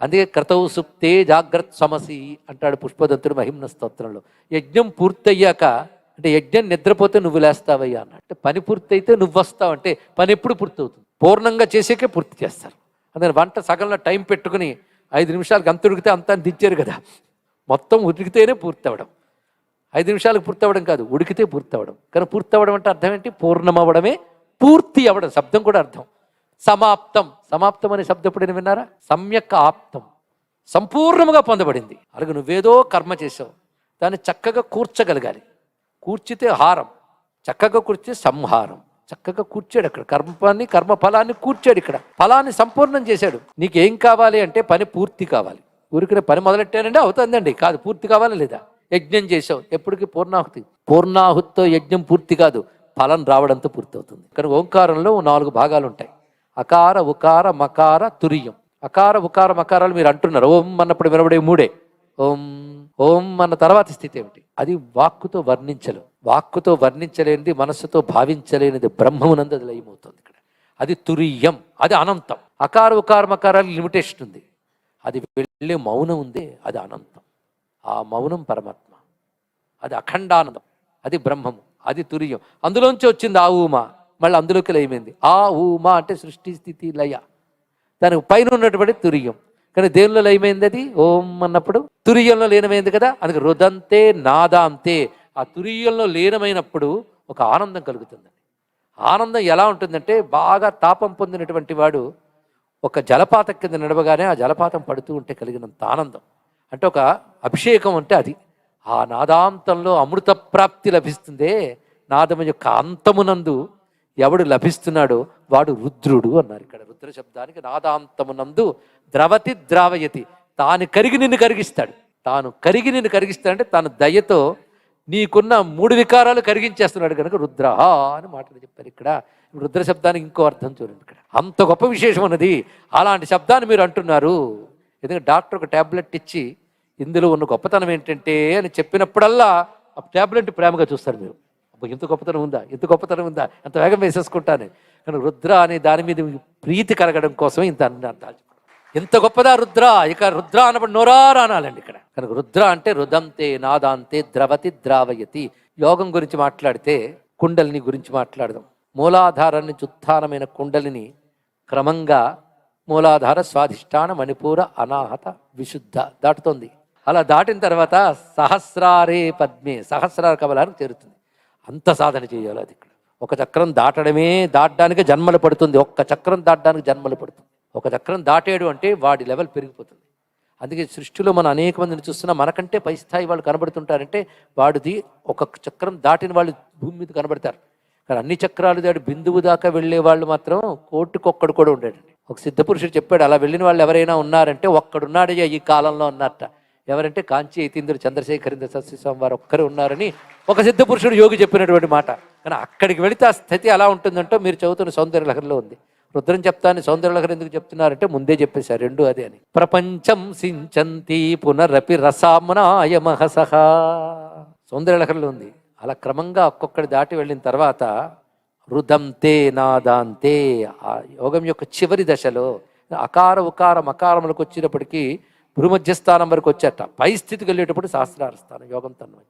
అందుకే క్రతౌ సుప్తే జాగ్రత్త సమసి అంటాడు పుష్పదంతుడు మహిమ్న స్తోత్రంలో. యజ్ఞం పూర్తయ్యాక, అంటే యజ్ఞం నిద్రపోతే నువ్వు లేస్తావయ్యా అన్నట్టు, పని పూర్తయితే నువ్వు వస్తావు అంటే పని ఎప్పుడు పూర్తవుతుంది? పూర్ణంగా చేసేకే పూర్తి చేస్తారు. అందుకని వంట సగంలో టైం పెట్టుకుని 5 నిమిషాలకు అంత ఉడికితే అంతా దించారు కదా, మొత్తం ఉడికితేనే పూర్తి అవ్వడం. 5 నిమిషాలకు పూర్తి అవ్వడం కాదు, ఉడికితే పూర్తి అవ్వడం. కానీ పూర్తి అవ్వడం అంటే అర్థం ఏంటి? పూర్ణమవ్వడమే పూర్తి అవ్వడం. శబ్దం కూడా అర్థం. సమాప్తం, సమాప్తం అనే శబ్దం ఎప్పుడైనా విన్నారా? సమ్యక్ ఆప్తం, సంపూర్ణముగా పొందబడింది. అలాగే నువ్వేదో కర్మ చేసావు, దాన్ని చక్కగా కూర్చగలగాలి. కూర్చితే హారం, చక్కగా కూర్చితే సంహారం. చక్కగా కూర్చాడు అక్కడ, కర్మ ఫలాన్ని కూర్చాడు. ఇక్కడ ఫలాన్ని సంపూర్ణం చేశాడు. నీకేం కావాలి అంటే పని పూర్తి కావాలి. ఊరికనే పని మొదలెట్టానంటే అవుతుందండి కాదు, పూర్తి కావాలా లేదా? యజ్ఞం చేసావు, ఎప్పటికీ పూర్ణాహుతి. పూర్ణాహుతితో యజ్ఞం పూర్తి కాదు, ఫలం రావడంతో పూర్తి అవుతుంది. కానీ ఓంకారంలో 4 భాగాలు ఉంటాయి: అకార, ఉకార, మకార, తురియం. అకార, ఉకార, మకారాలు మీరు అంటున్నారు. ఓం అన్నప్పుడు వినబడే 3. ఓం ఓం అన్న తర్వాత స్థితి ఏమిటి? అది వాక్కుతో వర్ణించలేం. వాక్కుతో వర్ణించలేనిది, మనస్సుతో భావించలేనిది బ్రహ్మమునందు అది లయమవుతుంది. ఇక్కడ అది తురియం, అది అనంతం. అకార, ఉకార, మకారాలు లిమిటేషన్ ఉంది. అది వెళ్ళే మౌనం ఉంది, అది అనంతం. ఆ మౌనం పరమాత్మ, అది అఖండానందం, అది బ్రహ్మము, అది తురియం. అందులోంచి వచ్చింది ఆ ఊమా, మళ్ళీ అందులోకి లయమైంది. ఆ ఊమా అంటే సృష్టి స్థితి లయ, దానికి పైన ఉన్నటువంటి తురియం. కానీ దేనిలో లయమైంది? అది ఓం అన్నప్పుడు తురియంలో లీనమైంది కదా. అందుకే రుదంతే నాదాంతే. ఆ తురియంలో లీనమైనప్పుడు ఒక ఆనందం కలుగుతుందండి. ఆనందం ఎలా ఉంటుందంటే, బాగా తాపం పొందినటువంటి వాడు ఒక జలపాతం కింద నడవగానే ఆ జలపాతం పడుతూ ఉంటే కలిగినంత ఆనందం, అంటే ఒక అభిషేకం అంటే అది. ఆ నాదాంతంలో అమృత ప్రాప్తి లభిస్తుందే. నాదము యొక్క అంతమునందు ఎవడు లభిస్తున్నాడో వాడు రుద్రుడు అన్నారు. ఇక్కడ రుద్ర శబ్దానికి నాదాంతమునందు ద్రవతి ద్రావయతి, తాను కరిగి నిన్ను కరిగిస్తాడు. తాను కరిగి నిన్ను కరిగిస్తాడంటే తన దయతో నీకున్న 3 వికారాలు కరిగించేస్తున్నాడు కనుక రుద్ర అని మాటలు చెప్పారు. ఇక్కడ రుద్ర శబ్దానికి ఇంకో అర్థం చూడండి. ఇక్కడ అంత గొప్ప విశేషం ఉన్నది. అలాంటి శబ్దాన్ని మీరు అంటున్నారు. ఎందుకంటే డాక్టర్ ఒక ట్యాబ్లెట్ ఇచ్చి ఇందులో ఉన్న గొప్పతనం ఏంటంటే అని చెప్పినప్పుడల్లా ఆ ట్యాబ్లెట్ ప్రేమగా చూస్తారు మీరు. ఎంత గొప్పతనం ఉందా, ఎంత గొప్పతనం ఉందా, ఎంత వేగం వేసేసుకుంటాను. కానీ రుద్ర అనే దాని మీద ప్రీతి కలగడం కోసం ఇంత అర్థాలు. ఎంత గొప్పదా రుద్ర. ఇక రుద్ర అన్నప్పుడు నోరారా అనాలండి ఇక్కడ. కనుక రుద్ర అంటే రుదంతే నాదాంతే ద్రవతి ద్రావయతి. యోగం గురించి మాట్లాడితే కుండలిని గురించి మాట్లాడదాం. మూలాధారం నుంచి ఉత్థానమైన కుండలిని క్రమంగా మూలాధార, స్వాధిష్టాన, మణిపూర, అనాహత, విశుద్ధ దాటుతోంది. అలా దాటిన తర్వాత సహస్రారే పద్మే, సహస్రార కమలానికి చేరుతుంది. అంత సాధన చేయాలి. అది ఇక్కడ ఒక చక్రం దాటడానికి జన్మలు పడుతుంది. ఒక్క చక్రం దాటడానికి జన్మలు పడుతుంది. ఒక చక్రం దాటేడు అంటే వాడి లెవెల్ పెరిగిపోతుంది. అందుకే సృష్టిలో మనం అనేక మందిని చూస్తున్నా, మనకంటే పై స్థాయి వాళ్ళు కనబడుతుంటారంటే వాడిది ఒక చక్రం దాటిన వాళ్ళు భూమి మీద కనబడతారు. కానీ అన్ని చక్రాలు దాటి బిందువు దాకా వెళ్ళే వాళ్ళు మాత్రం కోటికొక్కడు కూడా ఉండేటండి. ఒక సిద్ధపురుషుడు చెప్పాడు, అలా వెళ్ళిన వాళ్ళు ఎవరైనా ఉన్నారంటే ఒక్కడున్నాడయ్యా ఈ కాలంలో అన్నట్ట. ఎవరంటే కాంచి యతీంద్ర చంద్రశేఖరేంద్ర సరస్వతి వారు ఒక్కరే ఉన్నారని ఒక సిద్ధపురుషుడు యోగి చెప్పినటువంటి మాట. కానీ అక్కడికి వెళితే ఆ స్థితి ఎలా ఉంటుందంటో మీరు చదువుతున్న సౌందర్యలహరిలో ఉంది. రుద్రం చెప్తాను, సౌందర్యలహరి ఎందుకు చెప్తున్నారంటే ముందే చెప్పేశారు, 2 అదే అని. ప్రపంచం సించంతి పునరపి రసామ్నాయ మహసహ, సౌందర్యలహరిలో ఉంది. అలా క్రమంగా ఒక్కొక్కటి దాటి వెళ్ళిన తర్వాత రుదంతే నాదాంతే, ఆ యోగం యొక్క చివరి దశలో అకార ఉకార మకారములకు వచ్చినప్పటికీ భూమధ్యస్థానం వరకు వచ్చేట పై స్థితికి వెళ్ళేటప్పుడు సహస్రార స్థానం యోగం తన్మయం.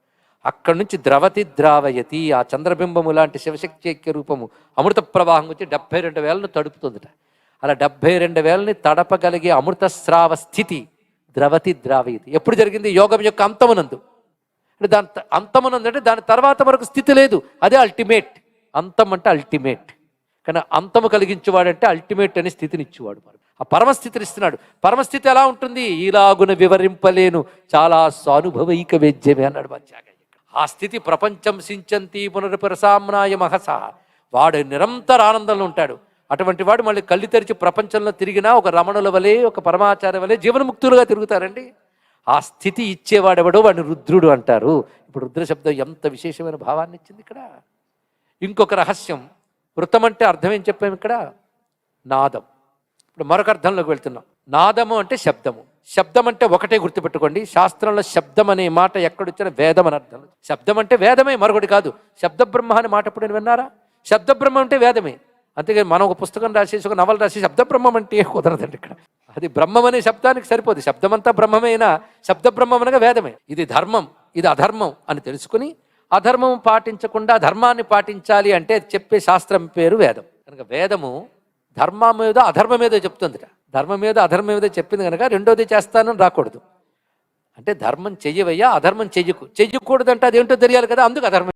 అక్కడి నుంచి ద్రవతి ద్రావయతి, ఆ చంద్రబింబము లాంటి శివశక్తి ఐక్య రూపము అమృత ప్రవాహం వచ్చి 72,000ను తడుపుతుందిట. అలా 72,000ని తడపగలిగే అమృత స్రావ స్థితి ద్రవతి ద్రావయతి ఎప్పుడు జరిగింది? యోగం యొక్క అంతమునందు. అంటే దాని అంతమునందు అంటే దాని తర్వాత వరకు స్థితి లేదు. అదే అల్టిమేట్. అంతం అంటే అల్టిమేట్. కానీ అంతము కలిగించేవాడంటే అల్టిమేట్ అనే స్థితిని ఇచ్చేవాడు. ఆ పరమస్థితిని ఇస్తున్నాడు. పరమస్థితి ఎలా ఉంటుంది? ఈలాగున వివరింపలేను, చాలా స్వానుభవైక వేద్యమే అన్నాడు పంచాగ. ఆ స్థితి ప్రపంచం సించంతి పునరుపరసామ్నాయ మహస, వాడు నిరంతర ఆనందంలో ఉంటాడు. అటువంటి వాడు మళ్ళీ కళ్ళు తెరిచి ప్రపంచంలో తిరిగినా ఒక రమణుల వలె, ఒక పరమాచార్య వలె జీవన్ముక్తులుగా తిరుగుతారండి. ఆ స్థితి ఇచ్చేవాడెవడో వాడిని రుద్రుడు అంటారు. ఇప్పుడు రుద్ర శబ్దం ఎంత విశేషమైన భావాన్ని ఇచ్చింది ఇక్కడ. ఇంకొక రహస్యం, వృత్తం అంటే అర్థం ఏం చెప్పాము ఇక్కడ? నాదం. ఇప్పుడు మరొక అర్థంలోకి వెళ్తున్నాం. నాదము అంటే శబ్దము. శబ్దం అంటే ఒకటే గుర్తుపెట్టుకోండి, శాస్త్రంలో శబ్దం అనే మాట ఎక్కడొచ్చినా వేదం అని అర్థం. శబ్దం అంటే వేదమే, మరొకటి కాదు. శబ్ద బ్రహ్మ అనే మాట ఎప్పుడు విన్నారా? శబ్ద బ్రహ్మ అంటే వేదమే. అంతేగాని మనం ఒక పుస్తకం రాసేసి ఒక నవల రాసి శబ్ద బ్రహ్మం అంటే కుదరదండి ఇక్కడ. అది బ్రహ్మం అనే శబ్దానికి సరిపోదు. శబ్దమంతా బ్రహ్మమైన శబ్ద బ్రహ్మం అనగా వేదమే. ఇది ధర్మం, ఇది అధర్మం అని తెలుసుకుని అధర్మం పాటించకుండా ధర్మాన్ని పాటించాలి అంటే చెప్పే శాస్త్రం పేరు వేదం. కనుక వేదము ధర్మం మీద అధర్మం మీద చెప్తుందిట. ధర్మం మీద అధర్మం మీద చెప్పింది కనుక రెండోది చేస్తానని రాకూడదు. అంటే ధర్మం చెయ్యవయ్యా, అధర్మం చెయ్యకూడదంటే అదేంటో తెలియాలి కదా, అందుకు అధర్మం.